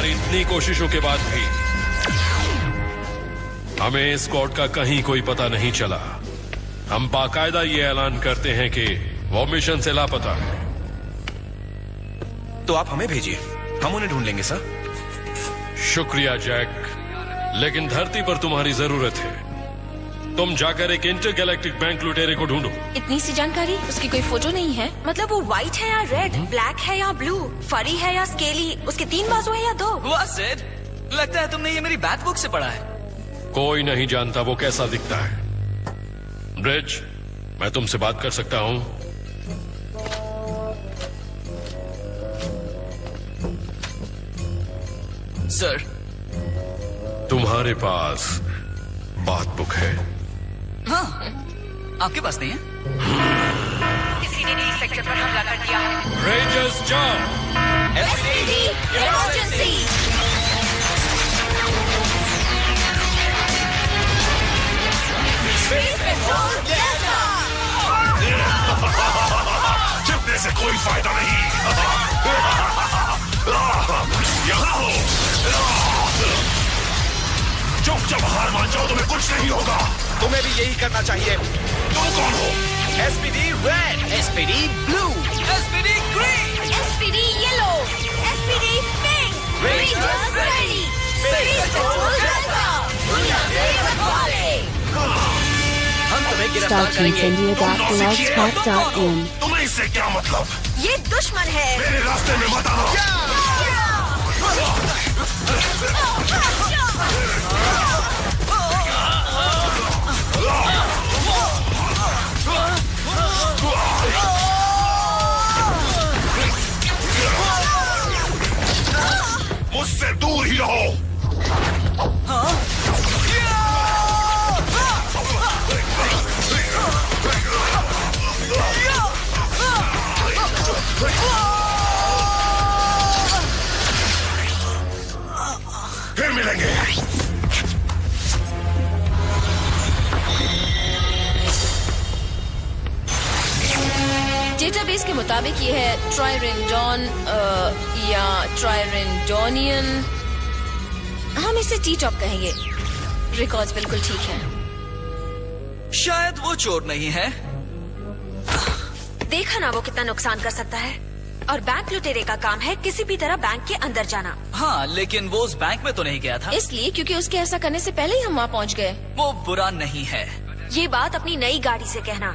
हमारी इतनी कोशिशों के बाद भी हमें स्क्वाड का कहीं कोई पता नहीं चला। हम बाकायदा ये ऐलान करते हैं कि वो मिशन से लापता है। तो आप हमें भेजिए, हम उन्हें ढूंढ लेंगे सर। शुक्रिया जैक, लेकिन धरती पर तुम्हारी जरूरत है। तुम जाकर एक इंटरगैलेक्टिक बैंक लुटेरे को ढूंढो। इतनी सी जानकारी, उसकी कोई फोटो नहीं है? मतलब वो व्हाइट है या रेड, ब्लैक है या ब्लू, फरी है या स्केली, उसके 3 बाजू है या 2? वाह सिड, लगता है तुमने ये मेरी बैट बुक से पढ़ा है। कोई नहीं जानता वो कैसा दिखता है। ब्रिज, मैं तुमसे बात कर सकता हूं? सर, तुम्हारे पास बात बुक है? हाँ, आपके पास नहीं है? किसी ने डी सेक्टर पर हमला कर दिया है। रेंजर्स जाओ। SPD emergency. Space petrol delta. छिपने से कोई फायदा नहीं। यहाँ हो। चुपचाप हार मान जाओ, तुम्हें कुछ नहीं होगा। तुम्हें भी यही करना चाहिए। तुम कौन हो? SPD red, SPD blue, SPD green, SPD yellow, SPD pink, rangers ready, space petrol delta, दुनिया के रखवाले। हम तुम्हें गिरफ्तार करेंगे। StarTeamSindia.blogspot.in तुम्हें इससे क्या मतलब? ये दुश्मन है। मेरे रास्ते में मत आना। मुझसे दूर ही रहो। फिर मिलेंगे। डेटाबेस के मुताबिक ये है ट्राइरेंडॉन या ट्राइरेंडोनियन। हम इसे टी टॉप कहेंगे। रिकॉर्ड्स बिल्कुल ठीक है। शायद वो चोर नहीं है। देखा ना वो कितना नुकसान कर सकता है। और बैंक लुटेरे का काम है किसी भी तरह बैंक के अंदर जाना। हाँ, लेकिन वो उस बैंक में तो नहीं गया था। इसलिए क्योंकि उसके ऐसा करने से पहले ही हम वहाँ पहुँच गए। वो बुरा नहीं है। ये बात अपनी नई गाड़ी से कहना।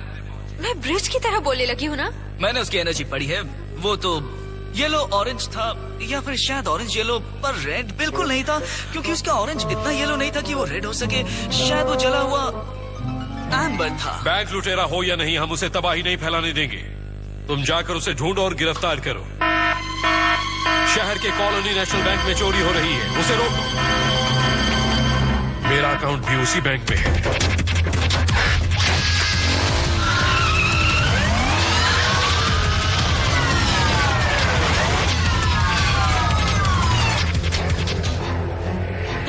मैं ब्रिज की तरह बोलने लगी हूँ ना। मैंने उसकी एनर्जी पढ़ी है। वो तो येलो ऑरेंज था, या फिर शायद ऑरेंज येलो, पर रेड बिल्कुल नहीं था, क्योंकि उसका ऑरेंज इतना येलो नहीं था कि वो रेड हो सके। शायद वो जला हुआ एम्बर था। बैंक लुटेरा हो या नहीं, हम उसे तबाही नहीं फैलाने देंगे। तुम जाकर उसे ढूंढो और गिरफ्तार करो। शहर के कॉलोनी नेशनल बैंक में चोरी हो रही है, उसे रोको। मेरा अकाउंट भी उसी बैंक में है।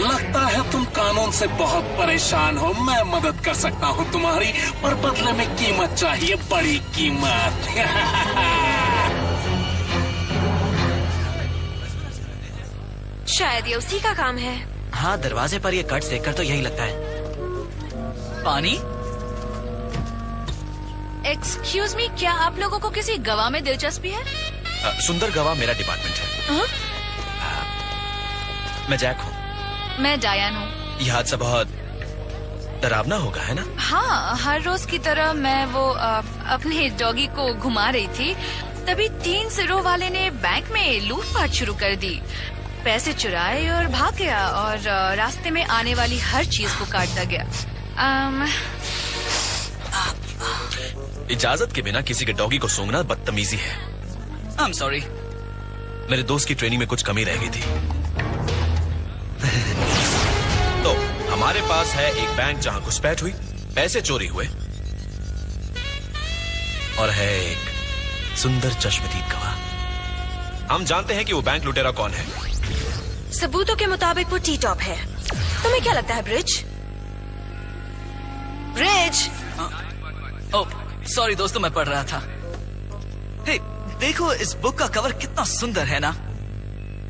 लगता है तुम कानून से बहुत परेशान हो। मैं मदद कर सकता हूँ तुम्हारी, पर बदले में कीमत चाहिए, बड़ी कीमत। शायद ये उसी का काम है। हाँ, दरवाजे पर ये कट देखकर तो यही लगता है। पानी? एक्सक्यूज मी, क्या आप लोगों को किसी गवाह में दिलचस्पी है? सुंदर गवाह मेरा डिपार्टमेंट है। मैं जैक हूँ। मैं डायन हूँ। यह हादसा बहुत डरावना होगा, है ना? हाँ, हर रोज की तरह मैं वो अपने डॉगी को घुमा रही थी, तभी 3 सिरों वाले ने बैंक में लूटपाट शुरू कर दी। पैसे चुराए और भाग गया, और रास्ते में आने वाली हर चीज को काटता गया। इजाजत के बिना किसी के डॉगी को सूंघना बदतमीजी है। I am sorry. मेरे दोस्त की ट्रेनिंग में कुछ कमी रह गई थी। तो हमारे पास है एक बैंक जहां घुसपैठ हुई, पैसे चोरी हुए, और है एक सुंदर चश्मदीद गवाह। हम जानते हैं कि वो बैंक लुटेरा कौन है। सबूतों के मुताबिक वो टी टॉप है। तुम्हें क्या लगता है ब्रिज? ब्रिज! ओह, सॉरी दोस्तों, मैं पढ़ रहा था। हे, देखो इस बुक का कवर कितना सुंदर है ना।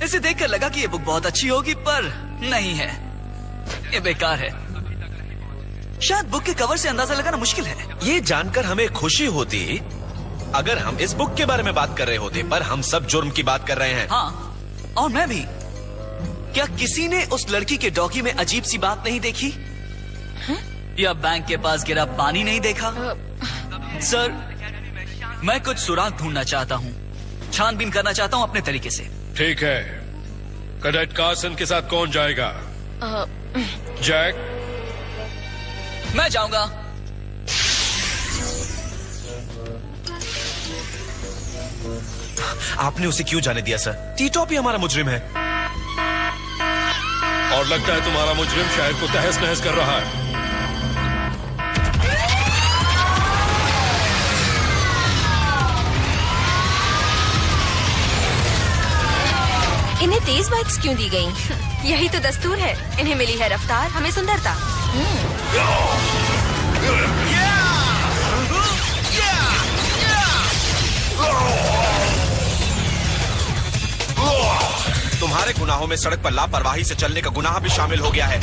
इसे देखकर लगा कि ये बुक बहुत अच्छी होगी, पर नहीं है, ये बेकार है। शायद बुक के कवर से अंदाजा लगाना मुश्किल है। ये जानकर हमें खुशी होती अगर हम इस बुक के बारे में बात कर रहे होते, पर हम सब जुर्म की बात कर रहे हैं। हाँ, और मैं भी। क्या किसी ने उस लड़की के डॉगी में अजीब सी बात नहीं देखी? या बैंक के पास गिरा पानी नहीं देखा? सर, मैं कुछ सुराग ढूंढना चाहता हूँ, छानबीन करना चाहता हूँ अपने तरीके से। ठीक है, कैडेट कार्सन के साथ कौन जाएगा? जैक? मैं जाऊंगा। आपने उसे क्यों जाने दिया सर? टी-टॉप ही हमारा मुजरिम है। और लगता है तुम्हारा मुजरिम शहर को तहस नहस कर रहा है। इन्हें तेज बाइक्स क्यों दी गई? यही तो दस्तूर है। इन्हें मिली है रफ्तार, हमें सुंदरता। तुम्हारे गुनाहों में सड़क पर लापरवाही से चलने का गुनाह भी शामिल हो गया है।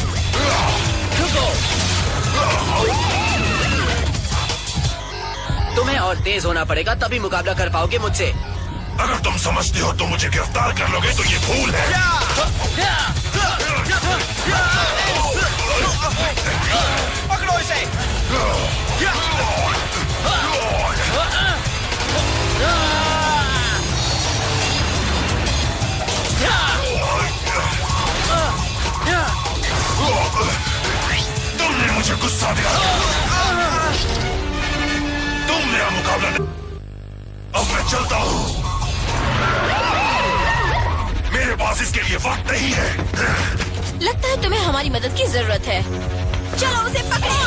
तुम्हें और तेज होना पड़ेगा, तभी मुकाबला कर पाओगे मुझसे। अगर तुम समझते हो तो मुझे गिरफ्तार कर लोगे तो ये भूल है। पकड़ो इसे। तुमने मुझे गुस्सा दिलाया। तुम मेरा मुकाबला नहीं। अब मैं चलता हूँ। मेरे पास इसके लिए वक्त नहीं है। लगता है तुम्हें हमारी मदद की जरूरत है। चलो उसे पकड़ो।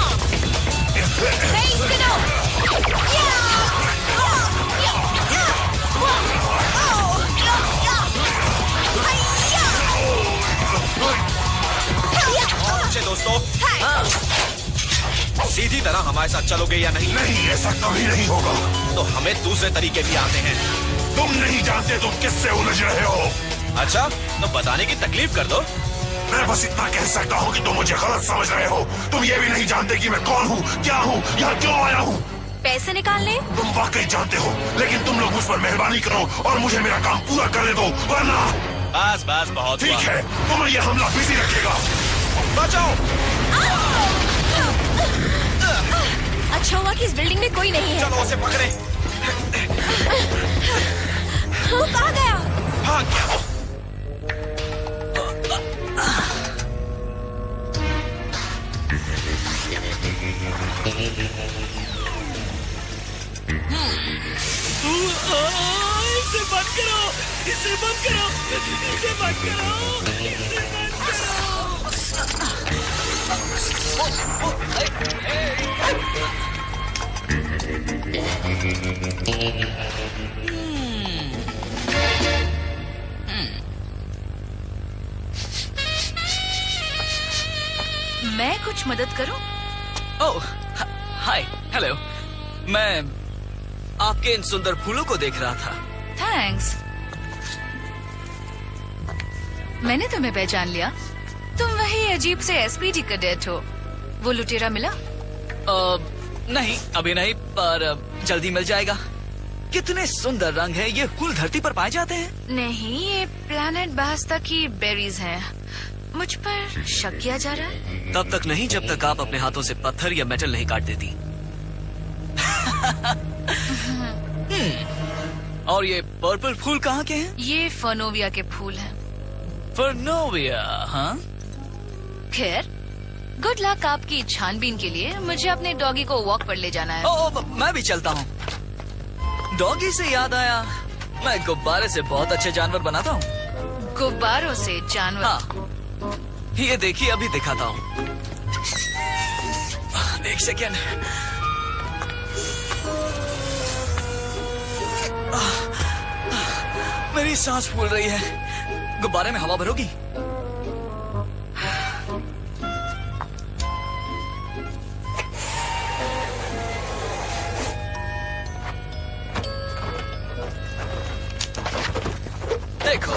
हे, सुनो। अच्छे दोस्तों, सीधी तरह हमारे साथ चलोगे या नहीं? नहीं, ऐसा कभी नहीं होगा। तो हमें दूसरे तरीके भी आते हैं। तुम नहीं जानते तुम किससे उलझ रहे हो। अच्छा, तो बताने की तकलीफ कर दो। मैं बस इतना कह सकता हूँ कि तुम मुझे गलत समझ रहे हो। तुम ये भी नहीं जानते कि मैं कौन हूँ, क्या हूँ, यहाँ क्यों आया हूँ। पैसे निकालने? तुम वाकई जानते हो, लेकिन तुम लोग मुझ पर मेहरबानी करो और मुझे मेरा काम पूरा करने दो, वरना। बस बस, बहुत ठीक हुआ। है, तुम्हें यह हमला बिजी रखेगा। बचाओ। अच्छा हुआ कि इस बिल्डिंग में कोई नहीं है। चलो उसे पकड़े। वो कहाँ गया? भाग गया। इसे बंद करो, इसे बंद करो, इसे बंद करो, इसे बंद मैं कुछ मदद करूं? ओह, हाय, हेलो। मैं आपके इन सुंदर फूलों को देख रहा था। थैंक्स। मैंने तुम्हें पहचान लिया। तुम वही अजीब से एसपीडी कैडेट हो। वो लुटेरा मिला? नहीं, अभी नहीं, पर जल्दी मिल जाएगा। कितने सुंदर रंग हैं। ये फूल धरती पर पाए जाते हैं? नहीं, ये प्लैनेट बास्ता की बेरीज हैं। मुझ पर शक किया जा रहा है? तब तक नहीं जब तक आप अपने हाथों से पत्थर या मेटल नहीं काट देती। और ये पर्पल फूल कहाँ के हैं? ये फर्नोविया के फूल हैं। फर्नोविया, हाँ? खैर, गुड लक आपकी छानबीन के लिए। मुझे अपने डॉगी को वॉक पर ले जाना है। ओ, मैं भी चलता हूँ। डॉगी से याद आया, मैं गुब्बारे से बहुत अच्छे जानवर बनाता हूँ। गुब्बारों से जानवर? हाँ, ये देखिए, अभी दिखाता हूँ। एक सेकेंड। मेरी सांस फूल रही है। गुब्बारे में हवा भरोगी? देखो,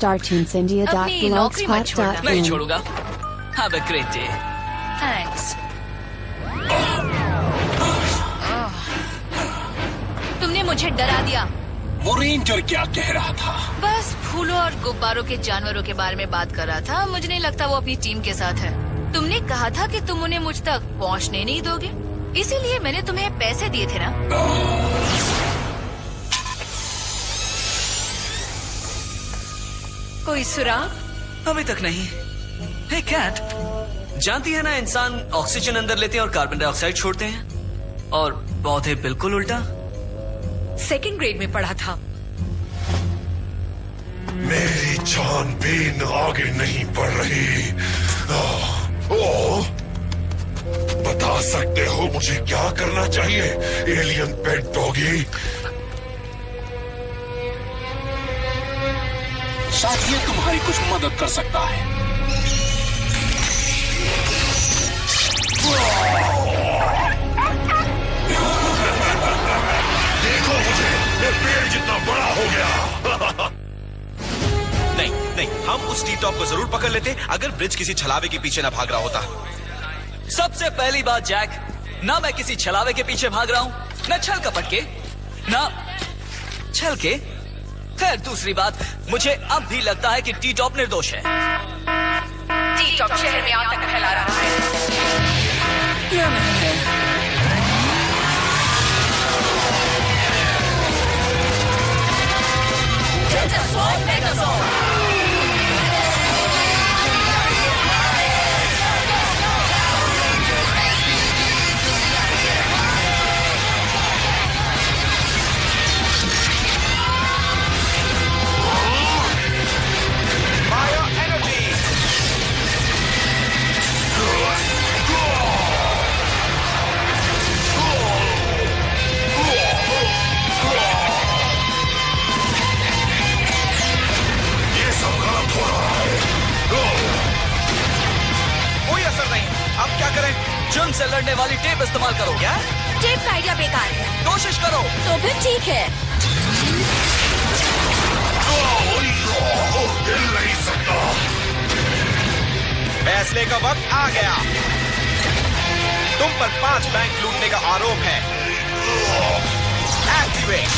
अपनी नौकरी मत छोड़ना। नहीं StarTunesIndia.blogspot.in. छोड़ूंगा। Have a great day. Thanks. तुमने मुझे डरा दिया। वो रेंजर क्या कह रहा था? बस फूलों और गुब्बारों के जानवरों के बारे में बात कर रहा था। मुझे नहीं लगता वो अपनी टीम के साथ है। तुमने कहा था कि तुम उन्हें मुझ तक पहुंचने नहीं दोगे, इसीलिए मैंने तुम्हें पैसे दिए थे ना। कोई सुराग? अभी तक नहीं। हे कैट, जानती है ना इंसान ऑक्सीजन अंदर लेते हैं और कार्बन डाइऑक्साइड छोड़ते हैं, और पौधे बिल्कुल उल्टा। सेकंड ग्रेड में पढ़ा था। मेरी छानबीन आगे नहीं बढ़ रही। ओह, बता सकते हो मुझे क्या करना चाहिए, एलियन पेट डॉगी? शायद ये तुम्हारी कुछ मदद कर सकता है। देखो मुझे, मैं पेड़ जितना बड़ा हो गया। नहीं नहीं, हम उस टी टॉप को जरूर पकड़ लेते अगर ब्रिज किसी छलावे के पीछे ना भाग रहा होता। सबसे पहली बात जैक, ना मैं किसी छलावे के पीछे भाग रहा हूँ, न छल कपट के, ना छल के। खैर दूसरी बात, मुझे अब भी लगता है कि टी टॉप निर्दोष है। टी टॉप शहर में आतंक फैला रहा है। या नहीं है? ये सब गलत हो रहा है। कोई असर नहीं। अब क्या करें? जुर्म से लड़ने वाली टेप इस्तेमाल करो। क्या? टेप का आइडिया बेकार है। कोशिश करो। तो फिर ठीक है। हिल नहीं सकता। फैसले का वक्त आ गया। तुम पर 5 बैंक लूटने का आरोप है। एक्टिवेट।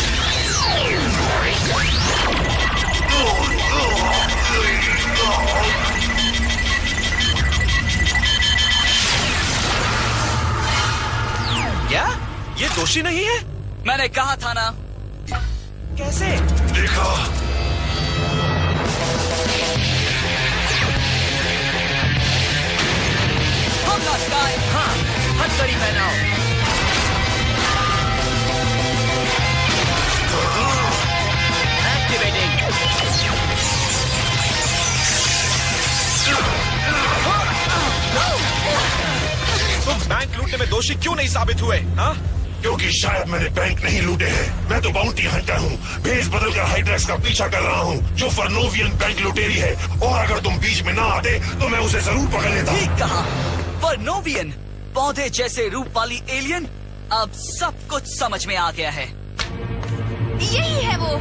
क्या ये दोषी नहीं है? मैंने कहा था ना। कैसे? देखा, हमला स्काई। हाँ, हथकड़ी पहनाओ। एक्टिवेटिंग। तुम बैंक लूटने में दोषी क्यों नहीं साबित हुए? हाँ? क्योंकि शायद मैंने बैंक नहीं लूटे हैं। मैं तो बाउंटी हंटर हूँ। भेस बदलकर हाइड्रेक्स का पीछा कर रहा हूँ, जो फर्नोवियन बैंक लुटेरी है। और अगर तुम बीच में ना आते तो मैं उसे जरूर पकड़ लेता। ठीक कहा। फर्नोवियन, पौधे जैसे रूप वाली एलियन। अब सब कुछ समझ में आ गया है। यही है वो।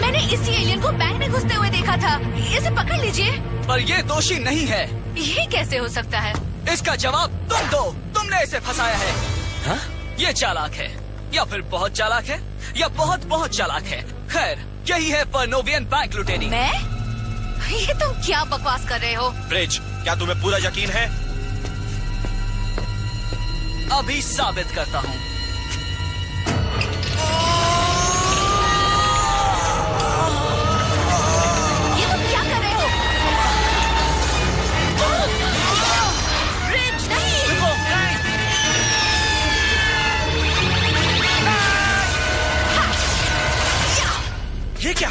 मैंने इसी एलियन को बैंक में घुसते हुए देखा था। इसे पकड़ लीजिए। पर ये दोषी नहीं है। ये कैसे हो सकता है? इसका जवाब तुम दो। तुमने इसे फंसाया है। हाँ? ये चालाक है, या फिर बहुत चालाक है, या बहुत बहुत चालाक है। खैर, यही है फर्नोवियन बैंक लुटेरी। मैं? ये तुम क्या बकवास कर रहे हो? ब्रिज, क्या तुम्हें पूरा यकीन है? अभी साबित करता हूँ। ये तुम क्या कर रहे हो? ब्रिज, नहीं! रुको, नहीं! ये क्या?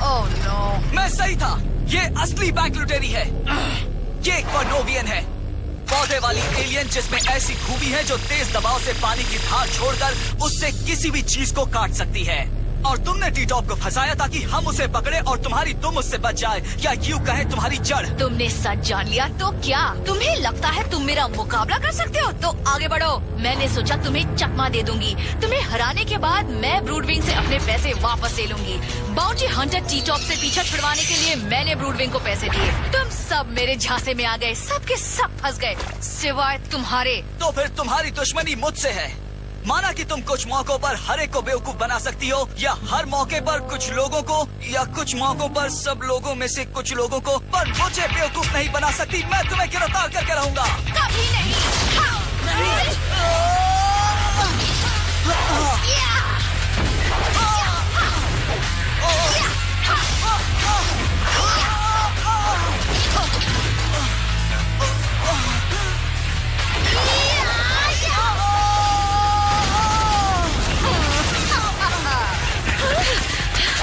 Oh no! मैं सही था। ये असली बैंक लुटेरी है। ये एक फर्नोवियन है, पौधे वाली एलियन, जिसमें ऐसी खूबी है जो तेज दबाव से पानी की धार छोड़कर उससे किसी भी चीज को काट सकती है। और तुमने टी टॉप को फंसाया ताकि हम उसे पकड़े और तुम्हारी दुम उससे बच जाए, या यूं कहे तुम्हारी जड़। तुमने सच जान लिया तो क्या तुम्हें लगता है तुम मेरा मुकाबला कर सकते हो? तो आगे बढ़ो। मैंने सोचा तुम्हें चकमा दे दूंगी। तुम्हें हराने के बाद मैं ब्रूडविंग से अपने पैसे वापस ले लूंगी। बाउंटी हंटर टी टॉप से पीछा छुड़वाने के लिए मैंने ब्रूडविंग को पैसे दिए। तुम सब मेरे झांसे में आ गए, सबके सब फंस गए सिवाय तुम्हारे। तो फिर तुम्हारी दुश्मनी मुझसे है। माना कि तुम कुछ मौकों पर हर एक को बेवकूफ बना सकती हो, या हर मौके पर कुछ लोगों को, या कुछ मौकों पर सब लोगों में से कुछ लोगों को, पर मुझे बेवकूफ नहीं बना सकती। मैं तुम्हें गिरफ्तार करके रहूंगा। कभी नहीं।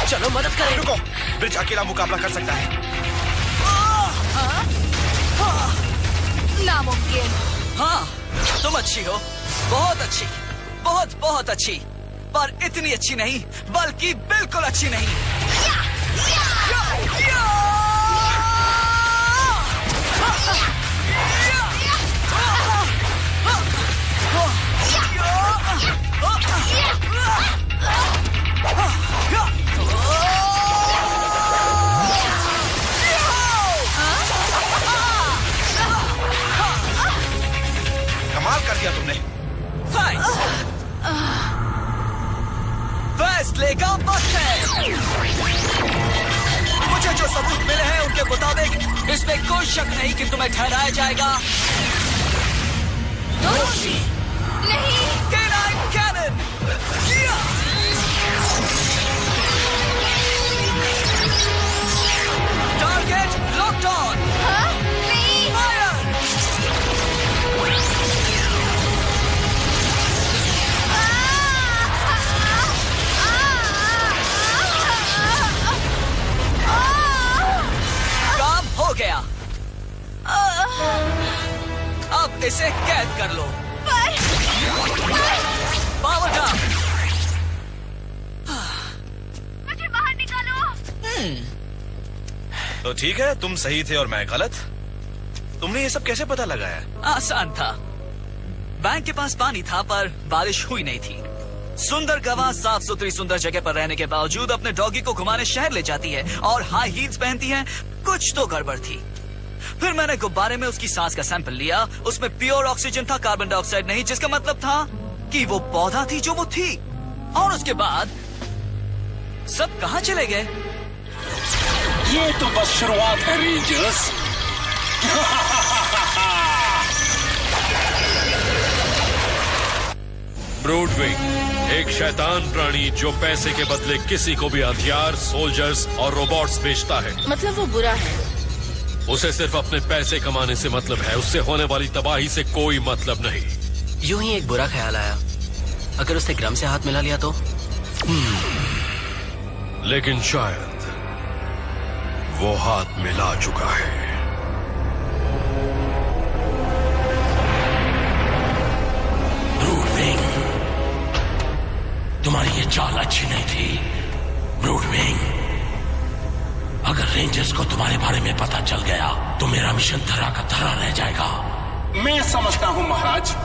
चलो मदद करें। रुको, ब्रिज अकेला मुकाबला कर सकता है। नामुमकिन। हाँ, तुम अच्छी हो, बहुत अच्छी, बहुत बहुत अच्छी, पर इतनी अच्छी नहीं, बल्कि बिल्कुल अच्छी नहीं। कमाल कर दिया तुमने। फैसले का वक्त है। मुझे जो सबूत मिले हैं उनके मुताबिक इसमें कोई शक नहीं कि तुम्हें ठहराया जाएगा दोषी। नहीं। K9 Cannon। Target locked on. हाँ? नहीं। फायर। काम हो गया। अब इसे कैद कर लो। Power down. मुझे बाहर निकालो। तो ठीक है, तुम सही थे और मैं गलत। तुमने ये सब कैसे पता लगाया? आसान था। बैंक के पास पानी था पर बारिश हुई नहीं थी। सुंदर गवाह साफ सुथरी सुंदर जगह पर रहने के बावजूद अपने डॉगी को घुमाने शहर ले जाती है और हाई हील्स पहनती है। कुछ तो गड़बड़ थी। फिर मैंने गुब्बारे में उसकी सांस का सैंपल लिया। उसमें प्योर ऑक्सीजन था, कार्बन डाइऑक्साइड नहीं, जिसका मतलब था कि वो पौधा थी जो वो थी। और उसके बाद सब कहाँ चले गए? ये तो बस शुरुआत है रेंजर्स। ब्रूडविंग, एक शैतान प्राणी जो पैसे के बदले किसी को भी हथियार, सोल्जर्स और रोबोट्स बेचता है। मतलब वो बुरा है। उसे सिर्फ अपने पैसे कमाने से मतलब है, उससे होने वाली तबाही से कोई मतलब नहीं। यूं ही एक बुरा ख्याल आया, अगर उसने ग्रम से हाथ मिला लिया तो। लेकिन शायद वो हाथ मिला चुका है। ब्रूडविंग, तुम्हारी ये चाल अच्छी नहीं थी। ब्रूडविंग, अगर रेंजर्स को तुम्हारे बारे में पता चल गया तो मेरा मिशन धरा का धरा रह जाएगा। मैं समझता हूँ महाराज,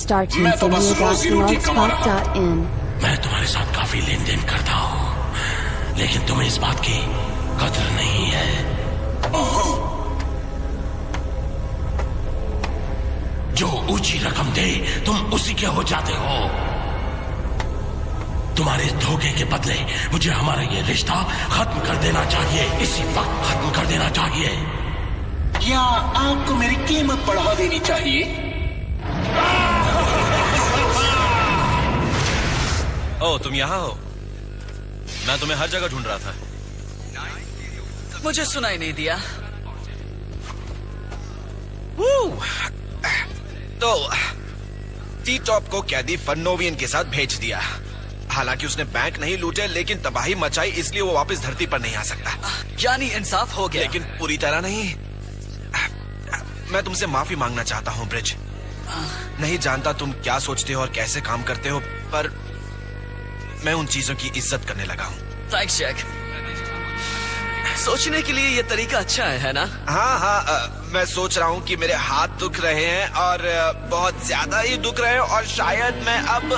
Start मैं तो बस रोजी रोटी कमा रहा tunesonyourblogspot.in. मैं तुम्हारे साथ काफी लेन देन करता हूँ, लेकिन तुम्हें इस बात की कदर नहीं है। जो ऊंची रकम दे तुम उसी के हो जाते हो। तुम्हारे धोखे के बदले मुझे हमारा ये रिश्ता खत्म कर देना चाहिए, इसी वक्त खत्म कर देना चाहिए। क्या आपको मेरी कीमत बढ़ा देनी चाहिए? ओ, तुम यहाँ हो? मैं तुम्हें हर जगह ढूंढ रहा था। मुझे सुनाई नहीं दिया। तो टी टॉप को कैदी फर्नोवियन के साथ भेज दिया। हालांकि उसने बैंक नहीं लूटे, लेकिन तबाही मचाई, इसलिए वो वापस धरती पर नहीं आ सकता। यानी इंसाफ हो गया। लेकिन पूरी तरह नहीं। मैं तुमसे माफी मांगना चाहता हूँ ब्रिज। नहीं जानता तुम क्या सोचते हो और कैसे काम करते हो, पर मैं उन चीजों की इज्जत करने लगा हूँ। Thanks Jack. सोचने के लिए ये तरीका अच्छा है ना? हाँ, मैं सोच रहा हूँ कि मेरे हाथ दुख रहे हैं और बहुत ज्यादा ही दुख रहे हैं और शायद मैं अब